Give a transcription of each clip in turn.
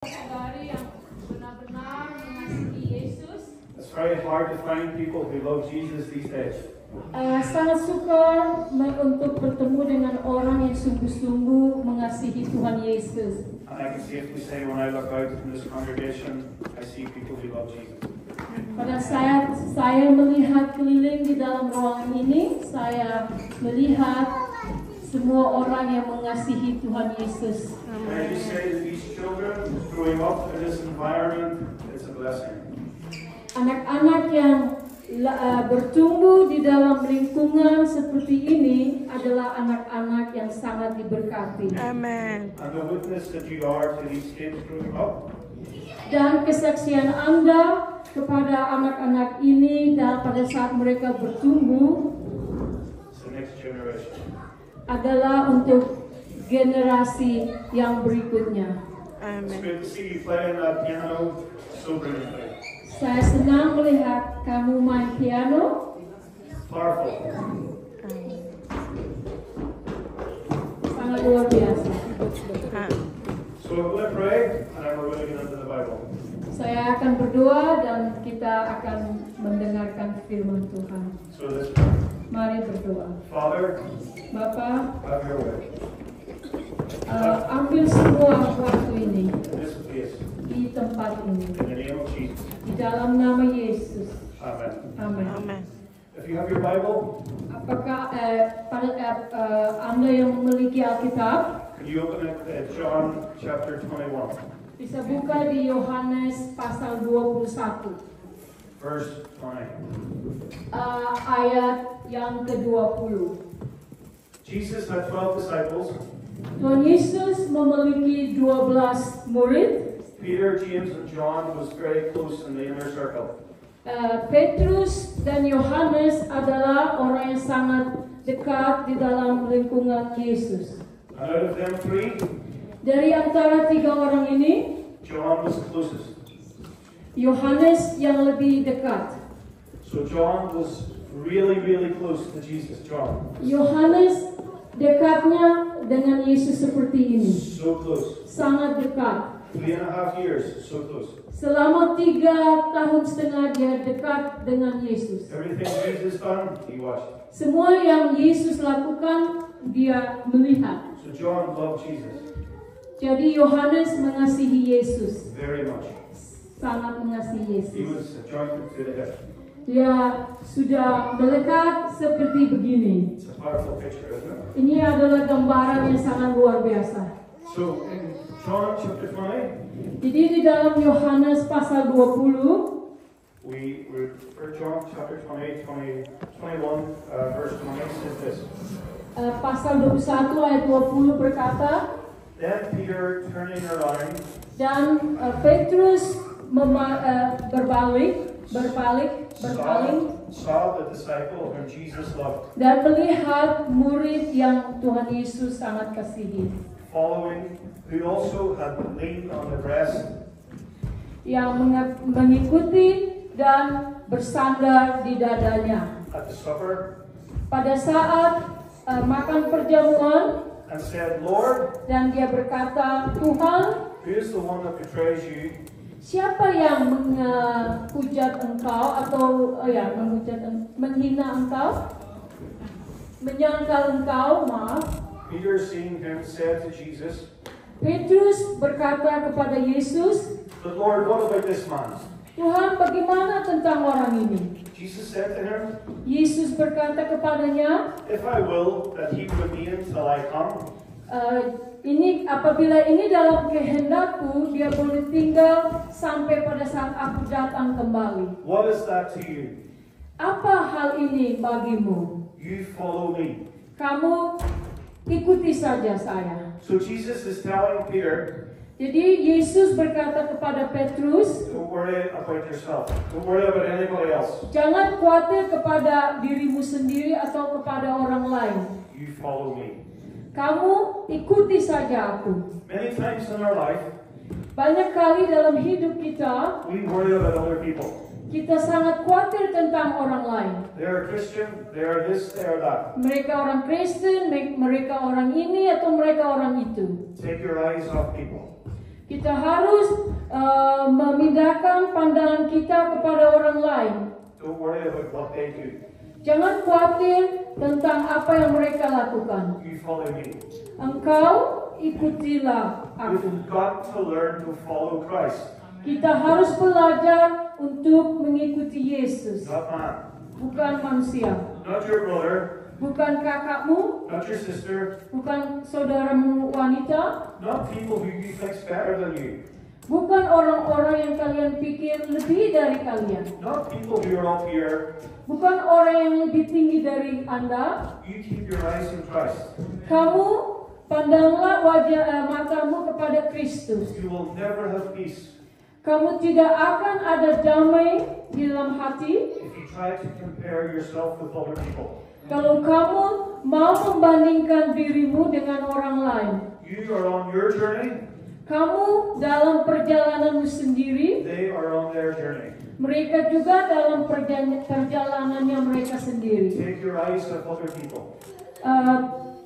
Saudari yang benar-benar mengasihi Yesus. It's very hard to find people who love Jesus these days. Sangat sukar untuk bertemu dengan orang yang sungguh-sungguh mengasihi Tuhan Yesus. And I can safely say when I look out in this congregation, I see people who love Jesus. Pada saat saya melihat keliling di dalam ruangan ini, saya melihat semua orang yang mengasihi Tuhan Yesus. And I just say that these children growing up in this environment, it's a blessing. Anak-anak yang bertumbuh di dalam lingkungan seperti ini adalah anak-anak yang sangat diberkati. Amen. And the witness that you are to these kids growing up, Dan kesaksian Anda kepada anak-anak ini dan pada saat mereka bertumbuh it's the next generation. adalah untuk generasi yang berikutnya. It's Amen. good to see you playing that piano so brilliantly. Saya senang melihat kamu main piano, Powerful. sangat luar biasa. So I'm going to pray, and then we're going to get into the Bible. Saya akan berdoa dan kita akan mendengarkan firman Tuhan. So let's Mari berdoa. Father, Bapa, have your way ambil semua waktu ini in this place. di tempat ini. In the name of Jesus. Di dalam nama Yesus. Amen. Amin. Amen. If you have your Bible, Apakah Anda yang memiliki Alkitab can you open it at John chapter 21, bisa buka di Yohanes pasal 21 verse 20. ayat yang ke-20. Jesus had 12 disciples, Tuhan Yesus memiliki 12 murid. Peter, James, and John was very close in the inner circle. Petrus dan Yohanes adalah orang yang sangat dekat di dalam lingkungan Yesus. And out of them three, Dari antara tiga orang ini, John was the closest. Yohanes yang lebih dekat. So John was really, really close to Jesus. John. Yohanes dekatnya dengan Yesus seperti ini. So close. Sangat dekat. 3.5 years, so close. Selama 3,5 tahun dia dekat dengan Yesus. Everything Jesus done, he watched. Semua yang Yesus lakukan, dia melihat. So John loved Jesus Jadi Yohanes mengasihi Yesus. very much. Sangat mengasihi He Yesus. was joined to the hip. Dia sudah melekat seperti begini. It's a powerful picture, isn't it? Ini adalah gambaran yang sangat luar biasa. So in John chapter 20, Jadi di dalam Yohanes pasal 20, we for John chapter 20, 21, verse 20 says this. pasal 21 ayat 20 berkata, Then Peter turning around dan Petrus berpaling saw the disciple whom Jesus loved dan melihat murid yang Tuhan Yesus sangat kasihi, following, who also had leaned on the breast yang mengikuti dan bersandar di dadanya. at the supper, Pada saat makan perjamuan, and said, Lord, dan dia berkata, Tuhan, who is the one that betrays you? siapa yang menghujat engkau atau menghina engkau, menyangkal engkau, maaf. Peter, seeing him, said to Jesus, Petrus berkata kepada Yesus, But Lord, what about this man? Tuhan, bagaimana tentang orang ini? Jesus said to him, Yesus berkata kepadanya, If I will that he remain till I come, apabila ini dalam kehendakku, dia boleh tinggal sampai pada saat aku datang kembali. what is that to you? Apa hal ini bagimu? You follow me. Kamu ikuti saja saya. So Jesus is telling Peter, Jadi Yesus berkata kepada Petrus, don't worry about yourself. Don't worry about anybody else. jangan khawatir kepada dirimu sendiri atau kepada orang lain. You follow me. Kamu ikuti saja aku. Many times in our life, Banyak kali dalam hidup kita, we worry about other people. kita sangat khawatir tentang orang lain. They are Christian, they are this, they are that. Mereka orang Kristen, mereka orang ini atau mereka orang itu. Take your eyes off people. Kita harus memindahkan pandangan kita kepada orang lain. Don't worry about what they do. Jangan khawatir tentang apa yang mereka lakukan. You follow me. Engkau ikutilah aku. You've got to learn to follow Christ. Kita harus belajar untuk mengikuti Yesus. Not man. Bukan manusia. Not your brother. Bukan kakakmu. Not your sister. Bukan saudaramu wanita. Not people who you think's better than you. Bukan orang-orang yang kalian pikir lebih dari kalian. Not people who are up here. Bukan orang yang lebih tinggi dari Anda. You keep your eyes on Christ. Kamu pandanglah matamu kepada Kristus. You will never have peace Kamu tidak akan ada damai di dalam hati if you try to compare yourself with other people. kalau kamu mau membandingkan dirimu dengan orang lain. You are on your journey. Kamu dalam perjalananmu sendiri. They are on their journey. Mereka juga dalam perjalanannya mereka sendiri. Take your eyes off other people.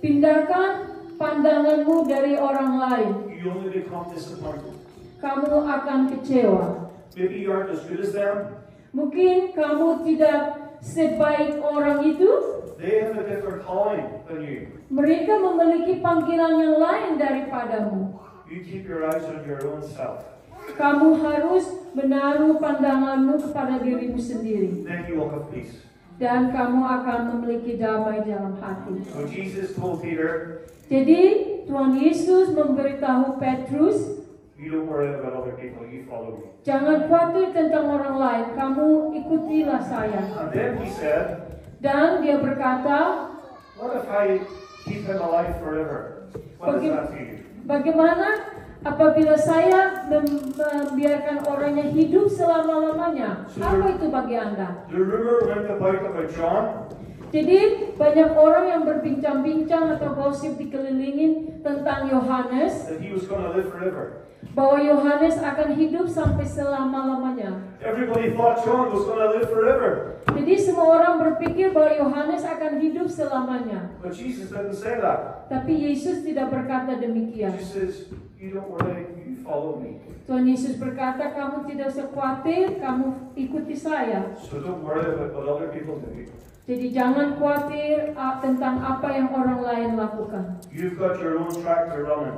Pindahkan pandanganmu dari orang lain. You only become disappointed. Kamu akan kecewa. Maybe you aren't as good as them. Mungkin kamu tidak sebaik orang itu. They have a different calling than you. Mereka memiliki panggilan yang lain daripadamu. You keep your eyes on your own self. Kamu harus menaruh pandanganmu kepada dirimu sendiri. Then you will have peace. Dan kamu akan memiliki damai dalam hati. So Jesus told Peter, Jadi Tuhan Yesus memberitahu Petrus, you don't worry about other people, you follow me. jangan khawatir tentang orang lain, kamu ikutilah saya. And then he said, Dan dia berkata, what if I keep him alive forever? What is that to you? bagaimana apabila saya membiarkan orangnya hidup selama-lamanya? Apa itu bagi Anda? The rumor went about John. Jadi banyak orang yang berbincang-bincang atau gosip dikelilingin tentang Yohanes, That he was going to live forever. bahwa Yohanes akan hidup sampai selama-lamanya. Everybody thought John was going to live forever. Jadi semua orang berpikir bahwa Yohanes akan hidup selamanya. But Jesus didn't say that. Tapi Yesus tidak berkata demikian. He says, you don't worry, you follow me. Tuhan Yesus berkata, kamu tidak usah khawatir, kamu ikuti saya. So don't worry about what other people do. Jadi jangan khawatir tentang apa yang orang lain lakukan. You've got your own track to run in.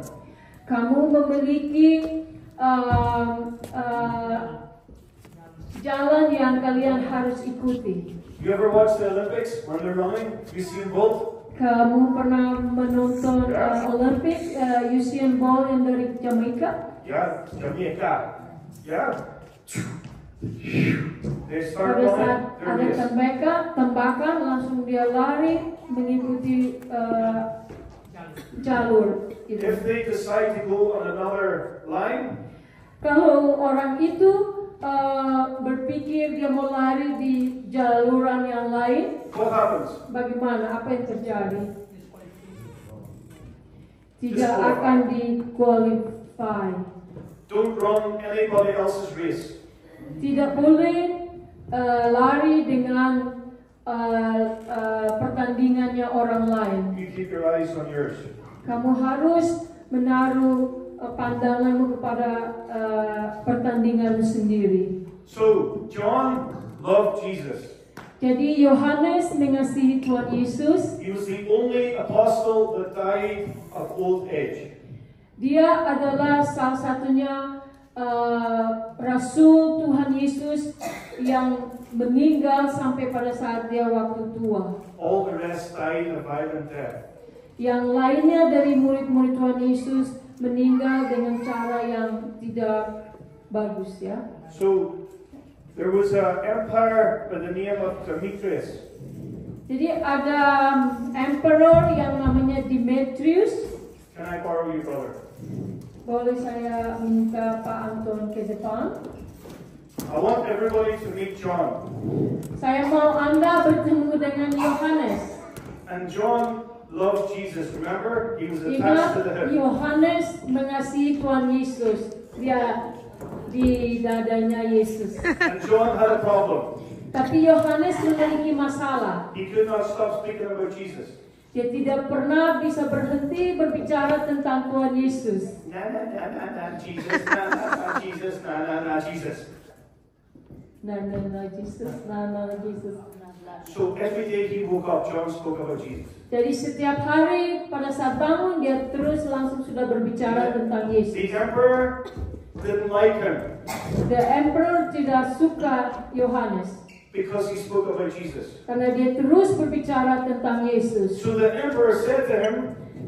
Kamu memiliki jalan yang kalian harus ikuti. You ever watch the Olympics when they're running? Usain Bolt? Kamu pernah menonton Olympic Usain Bolt yang dari Jamaika? Yeah, Jamaica. Yeah. They start Pada saat running. ada tembakan, langsung dia lari mengikuti jalur. Gitu. If they decide to go on another line, Kalau orang itu berpikir dia mau lari di jaluran yang lain, what happens? bagaimana? Apa yang terjadi? Tidak akan di-qualify. Don't run anybody else's race. Tidak boleh lari dengan pertandingannya orang lain. You keep your eyes on yours. Kamu harus menaruh pandanganmu kepada pertandinganmu sendiri. So, John loved Jesus. Jadi Yohanes mengasihi Tuhan Yesus. He was the only apostle that died of old age. Dia adalah salah satunya Rasul Tuhan Yesus yang meninggal sampai pada saat dia waktu tua. All the rest died a violent death. Yang lainnya dari murid-murid Tuhan Yesus meninggal dengan cara yang tidak bagus, ya. So, there was an empire by the name of Demetrius. Jadi ada emperor yang namanya Demetrius. Can I borrow you, brother? Boleh saya minta Pak Anton ke depan? I want everybody to meet John. Saya mau Anda bertemu dengan Yohanes. And John loved Jesus. Remember, he was attached Ingat, to the hip. Yohanes mengasihi Tuhan Yesus. Dia di dadanya Yesus. And John had a problem. Tapi Yohanes memiliki masalah. He could not stop speaking about Jesus. Dia tidak pernah bisa berhenti berbicara tentang Tuhan Yesus. Jesus, Jesus, Jesus. Jesus. So every day he woke up, John spoke about Jesus. Jadi setiap hari pada saat bangun dia terus langsung sudah berbicara tentang Yesus. The emperor didn't like him The emperor tidak suka Yohanes because he spoke about Jesus. karena dia terus berbicara tentang Yesus. So the emperor said to him,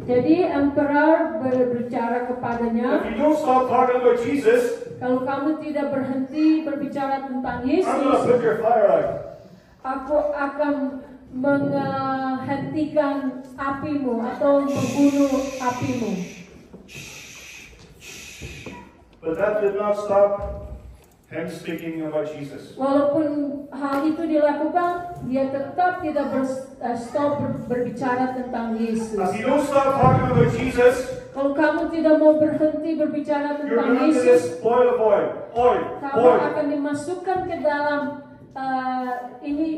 Jadi emperor berbicara if kepadanya, you don't stop talking about Jesus, kalau kamu tidak berhenti berbicara tentang I'm going to Yesus, put your fire out. aku akan menghentikan apimu atau membunuh apimu. But that did not stop him speaking about Jesus. Walaupun hal itu dilakukan, dia tetap tidak stop berbicara tentang Yesus. As you don't stop talking about Jesus, Kalau kamu tidak mau berhenti berbicara you're tentang going to Yesus, this boil of oil. kamu akan dimasukkan ke dalam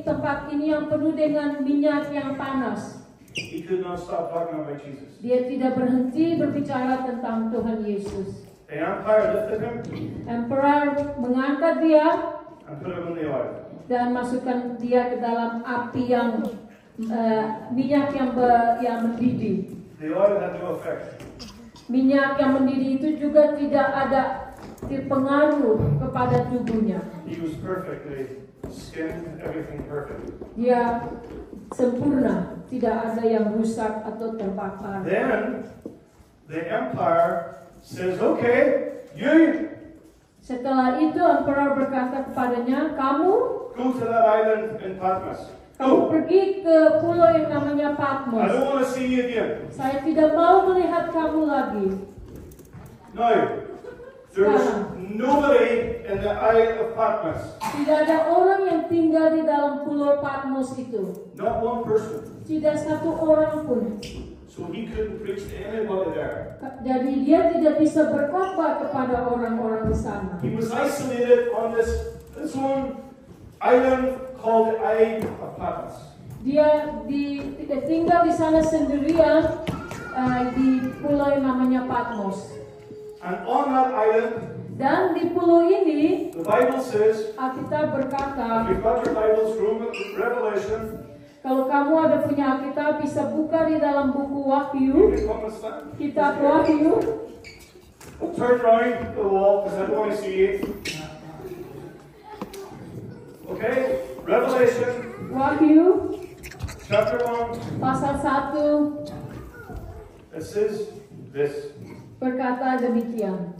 tempat ini yang penuh dengan minyak yang panas. He could not stop talking about Jesus. Dia tidak berhenti berbicara tentang Tuhan Yesus. The empire lifted him Emperor mengangkat dia and put him in the oil. dan masukkan dia ke dalam api yang minyak yang mendidih. The oil had no effect. Minyak yang mendidih itu juga tidak ada pengaruh kepada tubuhnya. He was perfectly skinned, everything perfect. Dia sempurna, tidak ada yang rusak atau terbakar. Then the empire says, okay, you Setelah itu emperor berkata kepadanya, kamu go to that island in Patmos. Go. pergi ke pulau yang namanya I Patmos. don't want to see you again. Saya tidak mau melihat kamu lagi. Now, there's nobody in the Isle of Patmos. Tidak ada orang yang tinggal di dalam pulau Patmos itu. Not one person. Tidak satu orang pun. So he couldn't preach to anybody there. Jadi dia tidak bisa berkhotbah kepada orang-orang di sana. He was isolated on this one island called the Isle of Patmos. Dia tinggal di sana sendirian di pulau yang namanya Patmos. And on that island, Dan di pulau ini, the Bible says, Alkitab berkata, if you've got your Bibles, Revelation, kalau kamu ada punya Alkitab, bisa buka di dalam buku Wahyu, you can come and stand. kitab Wahyu. Turn around the wall because I don't want to see you. Okay, Revelation Wahyu, chapter 1. pasal 1, It says this. berkata demikian.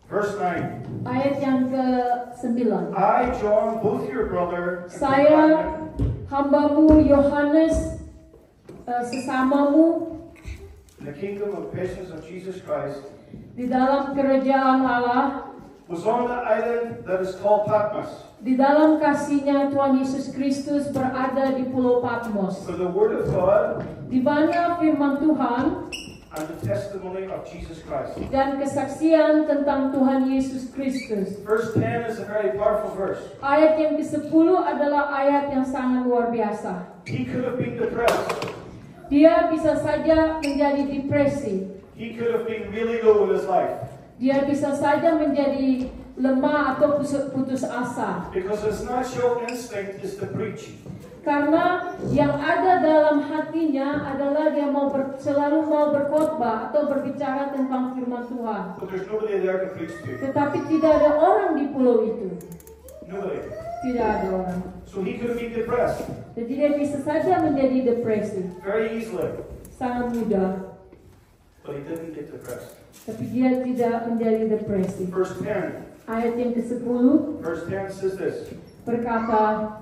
Verse 9. Ayat yang ke-9. I, John, both your brother, and Saya, companion hambamu Yohanes, sesamamu in the kingdom of patience of Jesus Christ, di dalam kerajaan Allah, was on the island that is called Patmos. di dalam kasihnya Tuhan Yesus Kristus berada di Pulau Patmos, For the word of God di mana firman Tuhan and the testimony of Jesus Christ. dan kesaksian tentang Tuhan Yesus Kristus. Verse 10 is a very powerful verse. Ayat yang ke-10 adalah ayat yang sangat luar biasa. He could have been depressed. Dia bisa saja menjadi depresi. He could have been really low in his life. Dia bisa saja menjadi lemah atau putus asa. Because his natural instinct is to preach. Karena yang ada dalam hatinya adalah dia selalu mau berkhotbah atau berbicara tentang firman Tuhan. But there's nobody there to preach to. Tetapi tidak ada orang di pulau itu. Nobody. Tidak ada orang. So he could have been depressed Jadi dia bisa saja menjadi depresi. very easily. Sangat mudah. But he didn't get depressed. Tapi dia tidak menjadi depresi. Verse 10. Ayat yang ke-10 Verse 10 says this. berkata,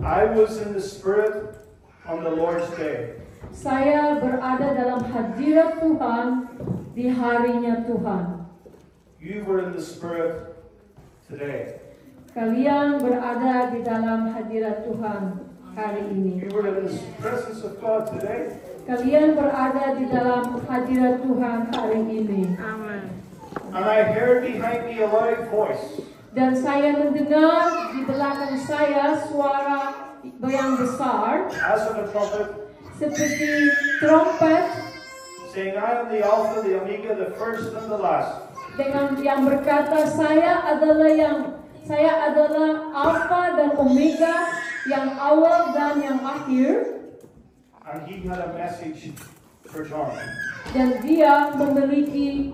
I was in the Spirit on the Lord's day. saya berada dalam hadirat Tuhan di harinya Tuhan. You were in the Spirit today. Kalian berada di dalam hadirat Tuhan hari ini. You were in the presence of God today. Kalian berada di dalam hadirat Tuhan hari ini. Amen. And I heard behind me a loud voice. Dan saya mendengar di belakang saya suara yang besar As of a trumpet, seperti trompet saying, I am the Alpha, the Omega, the first and the last. Dengan yang berkata saya adalah Alpha dan Omega, yang awal dan yang akhir. And he had a message for John. Dan dia memiliki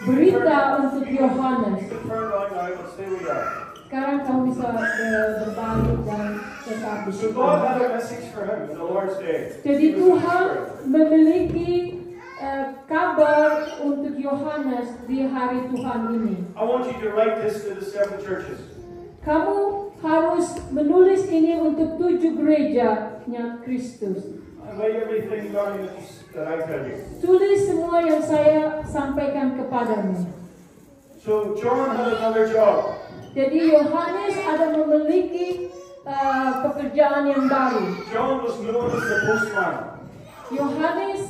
berita untuk Yohanes. Turn right now, let's stay where we are. Sekarang kamu bisa berbalik dan tetap di So situ. God had a message for him in the Lord's day. Jadi Tuhan memiliki kabar untuk Yohanes di hari Tuhan ini. I want you to write this to the 7 churches. Kamu harus menulis ini untuk 7 gerejanya Kristus. And write everything down that I tell you. Tulis semua yang saya sampaikan kepadamu. So John had another job. Jadi Yohanes ada memiliki pekerjaan yang baru. John was known as the postman. Yohanes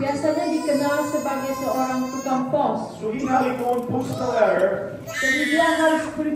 biasanya dikenal sebagai seorang tukang pos. So he had to go and post a letter Jadi dia harus pergi